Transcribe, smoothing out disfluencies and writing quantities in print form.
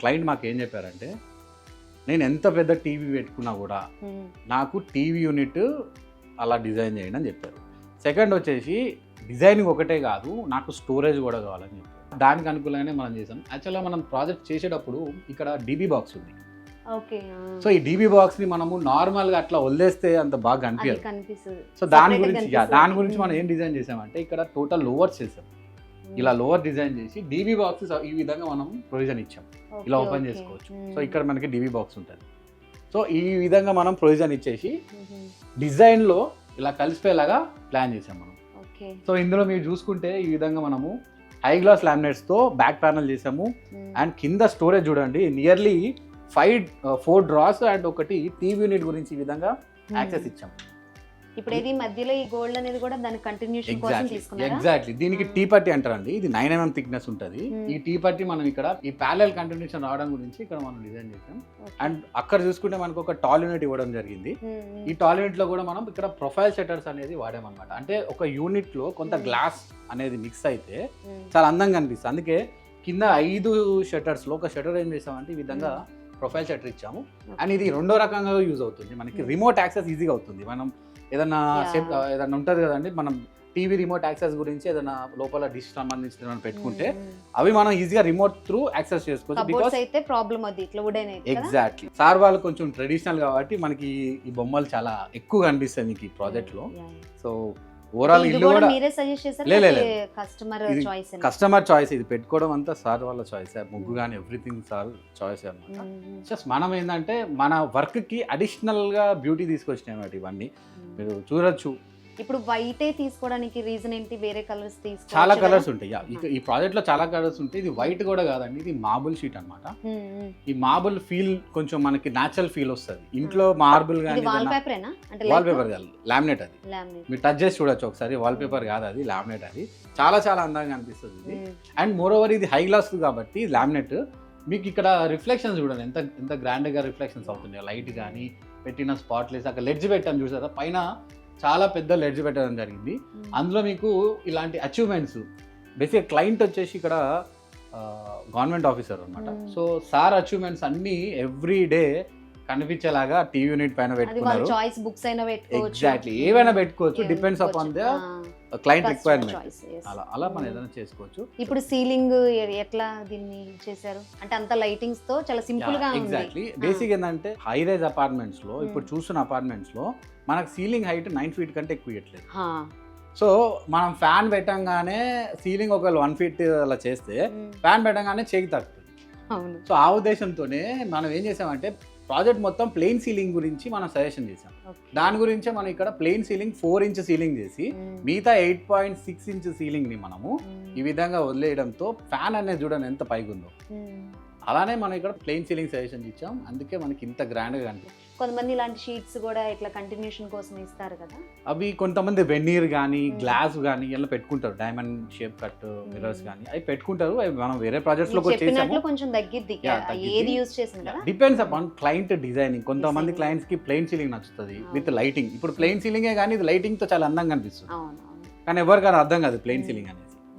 Client మాకు ఏం చెప్పారంటే, నేను ఎంత పెద్ద టీవీ పెట్టుకున్నా కూడా నాకు టీవీ యూనిట్ అలా డిజైన్ చేయండి అని చెప్పారు. సెకండ్ వచ్చేసి డిజైనింగ్ ఒకటే కాదు, నాకు స్టోరేజ్ కూడా కావాలని చెప్పారు. దానికి అనుకూలంగానే మనం చేసాం. యాక్చువల్గా మనం ప్రాజెక్ట్ చేసేటప్పుడు ఇక్కడ డీబీ బాక్స్ ఉంది. ఓకే. సో ఈ డీబీ బాక్స్ ని మనము నార్మల్ గా అట్లా వదిలేస్తే అంత బాగా కనిపించదు. సో దాని గురించి మనం ఏం డిజైన్ చేసామంటే, ఇక్కడ టోటల్ లోవర్స్ చేసాం. ఇలా లోవర్ డిజైన్ చేసి డీబీ బాక్స్ ఈ విధంగా మనం ప్రొవిజన్ ఇచ్చాం. ఇలా ఓపెన్ చేసుకోవచ్చు. సో ఇక్కడ మనకి డీబీ బాక్స్ ఉంటుంది. సో ఈ విధంగా మనం ప్రొవిజన్ ఇచ్చేసి డిజైన్ లో ఇలా కలిసిపోయేలాగా ప్లాన్ చేసాం మనం. సో ఇందులో మీరు చూసుకుంటే ఈ విధంగా మనము హై గ్లాస్ లామినేట్స్ తో బ్యాక్ ప్యానల్ చేసాము. అండ్ కింద స్టోరేజ్ చూడండి, నియర్లీ 4 డ్రాస్ అండ్ ఒకటి టీవీ యూనిట్ గురించి ఈ విధంగా యాక్సెస్ ఇచ్చాం. ఇప్పుడు ఇది మధ్యలో ఈ గోల్డ్ అనేది కూడా దాని కంటిన్యూషన్ కోసం తీసుకున్నారా? ఎగ్జాక్ట్లీ. దీనికి టీ పట్టి అంటారండి. ఇది 9 mm థిక్నెస్ ఉంటుంది. ఈ టీ పట్టి మనం ఇక్కడ ఈ ప్యారలల్ కంటిన్యూషన్ రావడం గురించి ఇక్కడ మనం డిజైన్ చేసాం. అండ్ అక్కడ చూసుకుంటే మనకు ఒక టాల్ యూనిట్ ఇవ్వడం జరిగింది. ఈ టాల్ యూనిట్ లో కూడా మనం ఇక్కడ ప్రొఫైల్ షట్టర్స్ అనేది వాడామన్నమాట. అంటే ఒక యూనిట్ లో కొంత గ్లాస్ అనేది మిక్స్ అయితే చాలా అందంగా అనిపిస్తుంది. అందుకే కింద 5 షట్టర్స్ లో ఒక షట్టర్ ఏం చేసామంటే ఈ విధంగా ప్రొఫైల్ షట్టర్ ఇచ్చాము. అండ్ ఇది రెండో రకంగా యూజ్ అవుతుంది. మనకి రిమోట్ యాక్సెస్ ఈజీగా అవుతుంది. మనం ఏదన్నా ఉంటుంది కదండి, మనం టీవీ రిమోట్ యాక్సెస్ గురించి ఏదైనా లోపల డిష్ సంబంధించి ఏమైనా పెట్టుకుంటే అవి మనం ఈజీగా రిమోట్ త్రూ యాక్సెస్ చేసుకోవచ్చు. బికాస్ అయితే ప్రాబ్లం అది ఇట్లా వుడెన్ అయితే ఎగ్జాక్ట్లీ. సార్ వాళ్ళు కొంచెం ట్రెడిషనల్ కాబట్టి మనకి ఈ బొమ్మలు చాలా ఎక్కువ కనిపిస్తాయి మీకు ఈ ప్రాజెక్ట్ లో. సో ఓవరాల్ ఇల్లు కూడా మీరే సజెస్ట్ చేశారు? Customer choice. ఇది పెట్టుకోవడం అంతా సార్ వాళ్ళ చాయిస్. ముగ్గు కానీ ఎవ్రీథింగ్ సార్ చాయిస్ అనమాట. జస్ట్ మనం ఏంటంటే మన వర్క్ కి అడిషనల్ గా బ్యూటీ తీసుకొచ్చినాయి అన్నమాట. ఇవన్నీ మీరు చూడొచ్చు. ఇప్పుడు వైటే తీసుకోవడానికి రీజన్ ఏంటి? వేరే కలర్స్ తీసుకో చాలా కలర్స్ ఉంటాయి. ఈ ప్రాజెక్ట్ లో చాలా కలర్స్ ఉంటాయి. ఇది వైట్ కూడా కాదండి, ఇది మార్బుల్ షీట్ అన్నమాట. ఈ మార్బుల్ ఫీల్ కొంచెం మనకి నేచురల్ ఫీల్ వస్తుంది. ఇంట్లో మార్బుల్ కానీ వాల్ పేపరేనా? అంటే వాల్ పేపర్ కాదు, లామినేట్. అది మీరు టచ్ చేసి చూడొచ్చు ఒకసారి. వాల్ పేపర్ కాదు, అది లామినేట్. అది చాలా చాలా అందంగా అనిపిస్తుంది ఇది. అండ్ మోర్ ఓవర్ ఇది హై గ్లాస్ కాబట్టి లామినేట్ మీకు ఇక్కడ రిఫ్లెక్షన్స్ చూడండి ఎంత ఎంత గ్రాండ్ గా రిఫ్లెక్షన్స్ అవుతున్నాయి. లైట్ కానీ పెట్టిన స్పాట్లెస్, అక్కడ లెడ్జ్ పెట్టాను చూసారా, పైన చాలా పెద్ద లెడ్జ్ పెట్టడం జరిగింది. అందులో మీకు ఇలాంటి అచీవ్మెంట్స్. బేసిక్ క్లయింట్ వచ్చేసి ఇక్కడ గవర్నమెంట్ ఆఫీసర్ అనమాట. సో సార్ అచీవ్మెంట్స్ అన్ని ఎవ్రీ డే కనిపించేలాగా టీవీ యూనిట్ పైన పెట్టుకున్నారు. ఎగ్జాక్ట్లీ. ఏవైనా పెట్టుకోవచ్చు, depends upon the client requirement. అలా మనం ఏదైనా చేసుకోవచ్చు. ఇప్పుడు సీలింగ్ ఎట్లా దీన్ని చేశారు అంటే అంత లైటింగ్స్ తో చాలా సింపుల్ గా ఉంది. ఎగ్జాక్ట్లీ. బేసిక్ ఏంటంటే హై రైజ్ అపార్ట్మెంట్స్ లో ఇప్పుడు చూస్తున్న అపార్ట్మెంట్స్ లో మనకు సీలింగ్ హైట్ 9 feet కంటే ఎక్కువ ఇవ్వట్లేదు. సో మనం ఫ్యాన్ పెట్టంగానే సీలింగ్ ఒక 1 feet అలా చేస్తే ఫ్యాన్ పెట్టంగానే చేకి తగ్గుతుంది. సో ఆ ఉద్దేశంతోనే మనం ఏం చేసామంటే ప్రాజెక్ట్ మొత్తం ప్లెయిన్ సీలింగ్ గురించి మనం సజెషన్ చేసాం. దాని గురించే మనం ఇక్కడ ప్లెయిన్ సీలింగ్ 4 inch సీలింగ్ చేసి మిగతా 8.6 inch సీలింగ్ ని మనము ఈ విధంగా వదిలేయడంతో ఫ్యాన్ అనేది చూడండి ఎంత పైగా ఉందో. అలానే మనం ఇక్కడ ప్లెయిన్ సీలింగ్ సజెషన్ ఇచ్చాం. అందుకే మనకి ఇంత గ్రాండ్ గా కనిపిస్తుంది. కొంతమంది ఇలాంటి షీట్స్ కూడా ఇట్లా కంటిన్యూషన్ కోసం ఇస్తారు కదా, అవి కొంతమంది వెన్నీర్ కానీ గ్లాస్ కానీ ఇలా పెట్టుకుంటారు. డైమండ్ షేప్ కట్ మిర్రర్స్ కానీ అవి పెట్టుకుంటారు. అవి మనం వేరే ప్రాజెక్ట్స్ లో కూడా చేసాము. కొంచెం తగ్గిద్ది ఏది యూస్ చేసినా కదా, డిపెండ్స్ అపాన్ క్లయింట్ డిజైనింగ్. కొంతమంది క్లయింట్స్ కి ప్లెయిన్ సీలింగ్ నచ్చుతుంది విత్ లైటింగ్. ఇప్పుడు ప్లెయిన్ సీలింగే కానీ ఇది లైటింగ్ తో చాలా అందంగా అనిపిస్తుంది. కానీ ఎవరికైనా అర్థం కాదు ప్లెయిన్ సీలింగ్ అనేది.